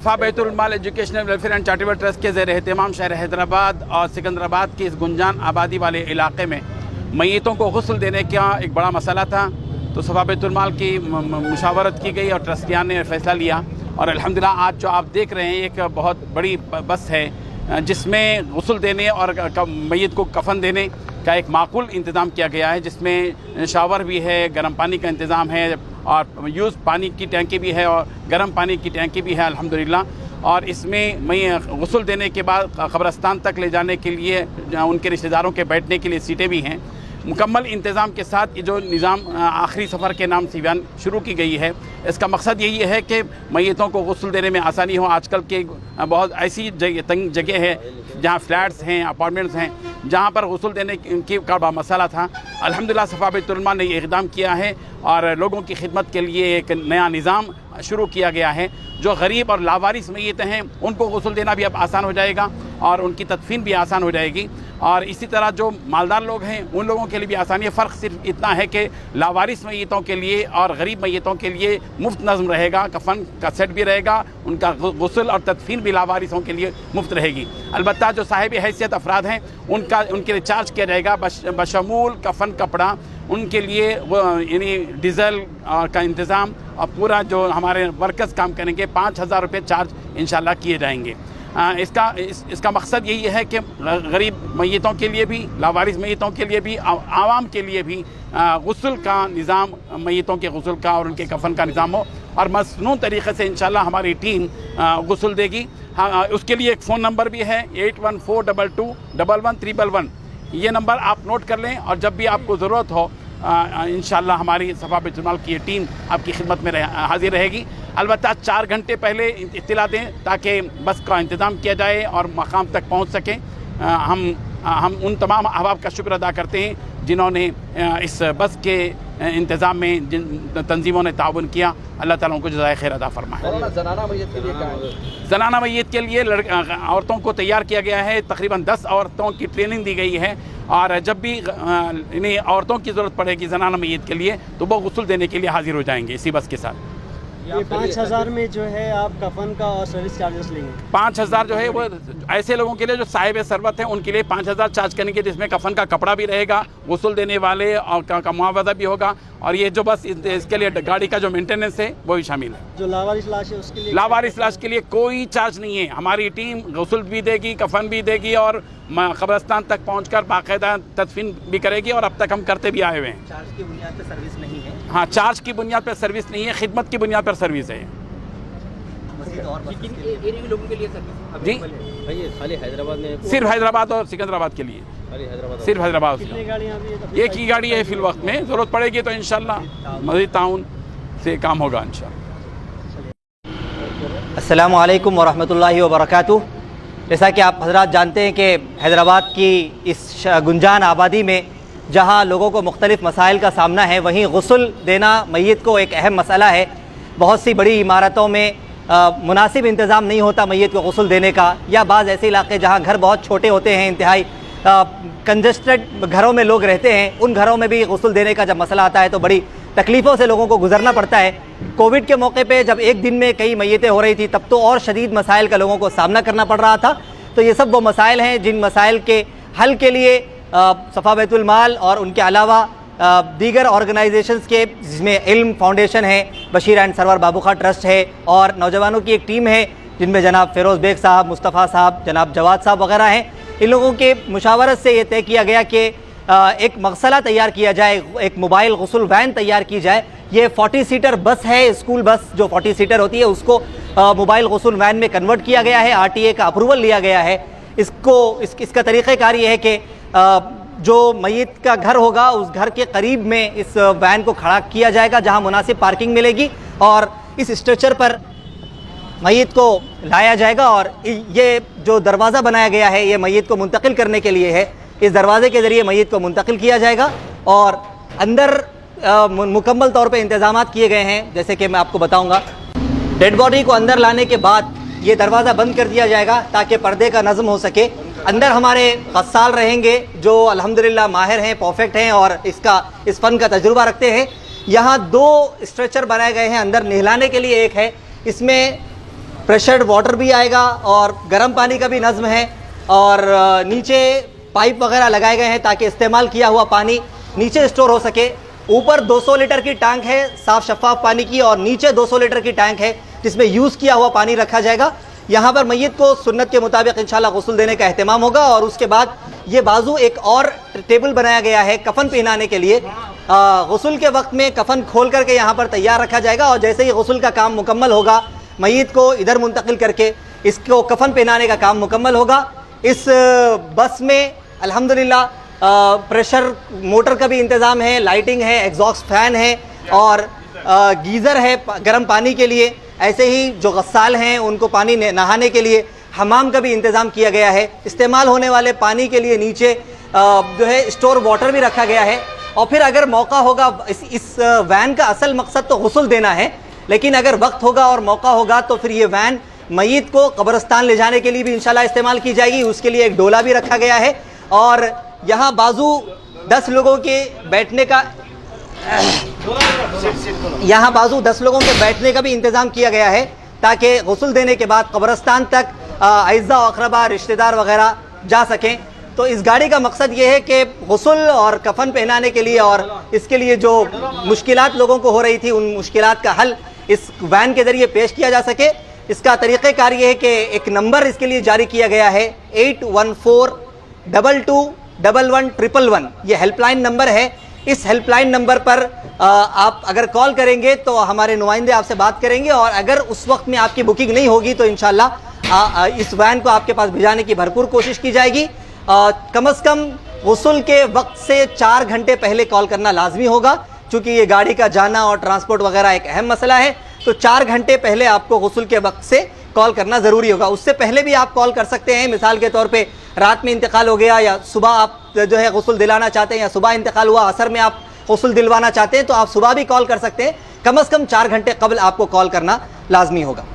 Betul mall educational welfare and charitable trust के ज़ेर एहतमाम शहर हैदराबाद और सिकंदराबाद के इस गुंजान आबादी वाले इलाके में मैयतों को गुस्ल देने का एक बड़ा मसला था। तो सफा बैतुल माल की मुशावरत की गई और ट्रस्टियान ने फ़ैसला लिया और अल्हम्दुलिल्लाह आज जो आप देख रहे हैं एक बहुत बड़ी बस है जिसमें गुस्ल देने और मैयत को कफन देने का एक माकूल इंतज़ाम किया गया है, जिसमें शावर भी है, गर्म पानी का इंतज़ाम है और यूज़ पानी की टैंकी भी है और गर्म पानी की टैंकी भी है अल्हम्दुलिल्लाह। और इसमें गुस्ल देने के बाद कब्रस्तान तक ले जाने के लिए उनके रिश्तेदारों के बैठने के लिए सीटें भी हैं। मुकम्मल इंतज़ाम के साथ ये जो निज़ाम आखिरी सफ़र के नाम से बयान शुरू की गई है, इसका मकसद यही है कि मैयतों को गुस्ल देने में आसानी हो। आजकल के बहुत ऐसी तंग जगह है जहाँ फ्लैट्स हैं, अपार्टमेंट्स हैं, जहाँ पर गुस्ल देने की का बड़ा मसला था। अल्हम्दुलिल्लाह सफ़ा बैतुल माल ने ये इक़दाम किया है और लोगों की खिदमत के लिए एक नया निज़ाम शुरू किया गया है। जो गरीब और लावारिस मैयतें हैं उनको गुस्ल देना भी अब आसान हो जाएगा और उनकी तदफीन भी आसान हो जाएगी। और इसी तरह जो मालदार लोग हैं उन लोगों के लिए भी आसानी है। फ़र्क सिर्फ इतना है कि लावारिस मैयतों के लिए और गरीब मैयतों के लिए मुफ्त नज़्म रहेगा, कफन का सेट भी रहेगा, उनका गुस्ल और तदफीन भी लावारिसों के लिए मुफ्त रहेगी। अलबत्ता जो साहिब हैसियत अफराद हैं उनके लिए चार्ज किया जाएगा बशमूल कफन कपड़ा, उनके लिए यानी डीज़ल का इंतज़ाम और पूरा जो हमारे वर्कर्स काम करेंगे 5,000 रुपये चार्ज इंशाल्लाह किए जाएंगे। इसका मकसद यही है कि गरीब मैयतों के लिए भी, लावारिस मैयतों के लिए भी, आवाम के लिए भी गुस्ल का निज़ाम, मैयतों के गुस्ल का और उनके कफन का निज़ाम हो और मसनून तरीक़े से इंशाल्लाह हमारी टीम गुस्ल देगी। हाँ, उसके लिए एक फ़ोन नंबर भी है 8142211311। ये नंबर आप नोट कर लें और जब भी आपको ज़रूरत हो इंशाल्लाह हमारी सफ़ा बैतुल माल की टीम आपकी खिदमत में हाजिर रहेगी। अलबत्ता 4 घंटे पहले इत्तला दें ताकि बस का इंतज़ाम किया जाए और मकाम तक पहुंच सकें। हम उन तमाम अहबाब का शुक्र अदा करते हैं जिन्होंने इस बस के इंतज़ाम में जिन तंजीमों ने ताउन किया। अल्लाह ताला उनको जज़ाए खैर अदा फरमाए। ज़नाना मैयत के लिए ज़नाना मैयत के लिए औरतों को तैयार किया गया है। तकरीबन 10 औरतों की ट्रेनिंग दी गई है और जब भी इन्हें औरतों की ज़रूरत पड़ेगी ज़नाना मैयत के लिए तो वो गुस्ल देने के लिए हाजिर हो जाएंगे इसी बस के साथ। ये 5,000 में जो है आप कफन का और सर्विस चार्जेस लेंगे? 5,000 जो है वो ऐसे लोगों के लिए जो साहिब सरबत हैं उनके लिए 5,000 चार्ज करेंगे, जिसमें कफन का कपड़ा भी रहेगा, गुस्ल देने वाले और का मुआवजा भी होगा और ये जो बस इसके लिए गाड़ी का जो मेंटेनेंस है वो भी शामिल है। जो लावारिस लाश है उसके लिए? लावारिस लाश के लिए कोई चार्ज नहीं है। हमारी टीम गुस्ल भी देगी, कफन भी देगी और कब्रस्तान तक पहुंचकर बाकायदा तदफीन भी करेगी और अब तक हम करते भी आए हुए हैं। चार्ज की बुनियाद पर सर्विस नहीं है? हाँ, चार्ज की बुनियाद पर सर्विस नहीं है, खिदमत की बुनियाद पर सर्विस है। लोगों के लिए सर्विस जी भाई खाली हैदराबाद में? सिर्फ हैदराबाद और सिकंदराबाद के लिए, सिर्फ हैदराबाद। कितनी गाड़ियाँ अभी? एक ही गाड़ी है फिल वक्त में, ज़रूरत पड़ेगी तो इंशाल्लाह मज़ीद ताउन से काम होगा इंशाल्लाह। अस्सलामु अलैकुम वरहमतुल्लाहि वबरकातुहू। जैसा कि आप हज़रात जानते हैं कि हैदराबाद की इस गुंजान आबादी में जहाँ लोगों को मुख्तलिफ़ मसाइल का सामना है, वहीं गुस्ल देना मैयत को एक अहम मसला है। बहुत सी बड़ी इमारतों में मुनासिब इंतज़ाम नहीं होता मैयत को गुस्ल देने का, या बाज़ ऐसे इलाके जहाँ घर बहुत छोटे होते हैं, इंतहाई कंजस्टेड घरों में लोग रहते हैं, उन घरों में भी गुस्ल देने का जब मसला आता है तो बड़ी तकलीफ़ों से लोगों को गुजरना पड़ता है। कोविड के मौके पे जब एक दिन में कई मैयतें हो रही थी तब तो और शदीद मसाइल का लोगों को सामना करना पड़ रहा था। तो ये सब वो मसाइल हैं जिन मसाइल के हल के लिए सफ़ा बैतुल माल और उनके अलावा दीगर ऑर्गेनाइजेशंस के, जिसमें इल्म फाउंडेशन है, बशीर एंड सरवर बाबूखा ट्रस्ट है और नौजवानों की एक टीम है जिनमें जनाब फ़िरोज़ बेग साहब, मुस्तफ़ा साहब, जनाब जवाद साहब वगैरह हैं। इन लोगों के मुशावरत से ये तय किया गया कि एक मगसला तैयार किया जाए, एक मोबाइल गुस्ल वैन तैयार की जाए। ये 40 सीटर बस है, स्कूल बस जो 40 सीटर होती है उसको मोबाइल गुस्ल वैन में कन्वर्ट किया गया है। RTA का अप्रूवल लिया गया है। इसका तरीक़ाकार ये है कि जो मैयत का घर होगा उस घर के करीब में इस वैन को खड़ा किया जाएगा जहां मुनासिब पार्किंग मिलेगी और इस स्ट्रेचर पर मैयत को लाया जाएगा। और ये जो दरवाज़ा बनाया गया है ये मैयत को मुंतकिल करने के लिए है। इस दरवाज़े के ज़रिए मैयत को मुंतकिल किया जाएगा और अंदर मुकम्मल तौर पे इंतज़ामात किए गए हैं। जैसे कि मैं आपको बताऊंगा, डेड बॉडी को अंदर लाने के बाद ये दरवाज़ा बंद कर दिया जाएगा ताकि पर्दे का नज़म हो सके। अंदर हमारे गस्साल रहेंगे जो अल्हम्दुलिल्लाह माहिर हैं, परफेक्ट हैं और इस फ़न का तजुर्बा रखते हैं। यहाँ 2 स्ट्रेचर बनाए गए हैं अंदर नहलाने के लिए। एक है इसमें प्रेशर्ड वाटर भी आएगा और गर्म पानी का भी नज़्म है और नीचे पाइप वगैरह लगाए गए हैं ताकि इस्तेमाल किया हुआ पानी नीचे स्टोर हो सके। ऊपर 200 लीटर की टैंक है साफ़ शफाफ पानी की और नीचे 200 लीटर की टैंक है जिसमें यूज़ किया हुआ पानी रखा जाएगा। यहाँ पर मैयत को सुन्नत के मुताबिक इंशाल्लाह गुस्ल देने का एहतमाम होगा और उसके बाद ये बाजू एक और टेबल बनाया गया है कफन पहनाने के लिए। गुस्ल के वक्त में कफन खोल करके यहाँ पर तैयार रखा जाएगा और जैसे ही गुस्ल का काम मुकम्मल होगा मैयत को इधर मुंतकिल करके इसको कफन पहनाने का काम मुकम्मल होगा। इस बस में अल्हम्दुलिल्लाह प्रेशर मोटर का भी इंतज़ाम है, लाइटिंग है, एग्जॉस्ट फैन है और गीज़र है गर्म पानी के लिए। ऐसे ही जो गस्साल हैं उनको पानी नहाने के लिए हमाम का भी इंतज़ाम किया गया है। इस्तेमाल होने वाले पानी के लिए नीचे जो है स्टोर वाटर भी रखा गया है। और फिर अगर मौका होगा इस वैन का असल मकसद तो गुस्ल देना है, लेकिन अगर वक्त होगा और मौका होगा तो फिर ये वैन मैयत को कब्रिस्तान ले जाने के लिए भी इंशाल्लाह इस्तेमाल की जाएगी। उसके लिए एक डोला भी रखा गया है और यहाँ बाजू 10 लोगों के बैठने का भी इंतज़ाम किया गया है ताकि गुस्ल देने के बाद कब्रिस्तान तक अइज़्ज़ा व अक़रबा रिश्तेदार वगैरह जा सकें। तो इस गाड़ी का मकसद ये है कि गुस्ल और कफन पहनाने के लिए और इसके लिए जो मुश्किलात लोगों को हो रही थी उन मुश्किलात का हल इस वैन के ज़रिए पेश किया जा सके। इसका तरीक़ेकार ये है कि एक नंबर इसके लिए जारी किया गया है 8142211111। ये हेल्पलाइन नंबर है। इस हेल्पलाइन नंबर पर आप अगर कॉल करेंगे तो हमारे नुमाइंदे आपसे बात करेंगे और अगर उस वक्त में आपकी बुकिंग नहीं होगी तो इंशाल्लाह इस वैन को आपके पास भिजाने की भरपूर कोशिश की जाएगी। कम अज़ कम गुस्ल के वक्त से 4 घंटे पहले कॉल करना लाजमी होगा, चूँकि ये गाड़ी का जाना और ट्रांसपोर्ट वगैरह एक अहम मसला है। तो 4 घंटे पहले आपको गुस्ल के वक्त से कॉल करना ज़रूरी होगा। उससे पहले भी आप कॉल कर सकते हैं। मिसाल के तौर पे रात में इंतकाल हो गया या सुबह आप जो है गुस्ल दिलाना चाहते हैं या सुबह इंतकाल हुआ असर में आप गुस्ल दिलवाना चाहते हैं तो आप सुबह भी कॉल कर सकते हैं। कम अज़ कम 4 घंटे कबल आपको कॉल करना लाजमी होगा।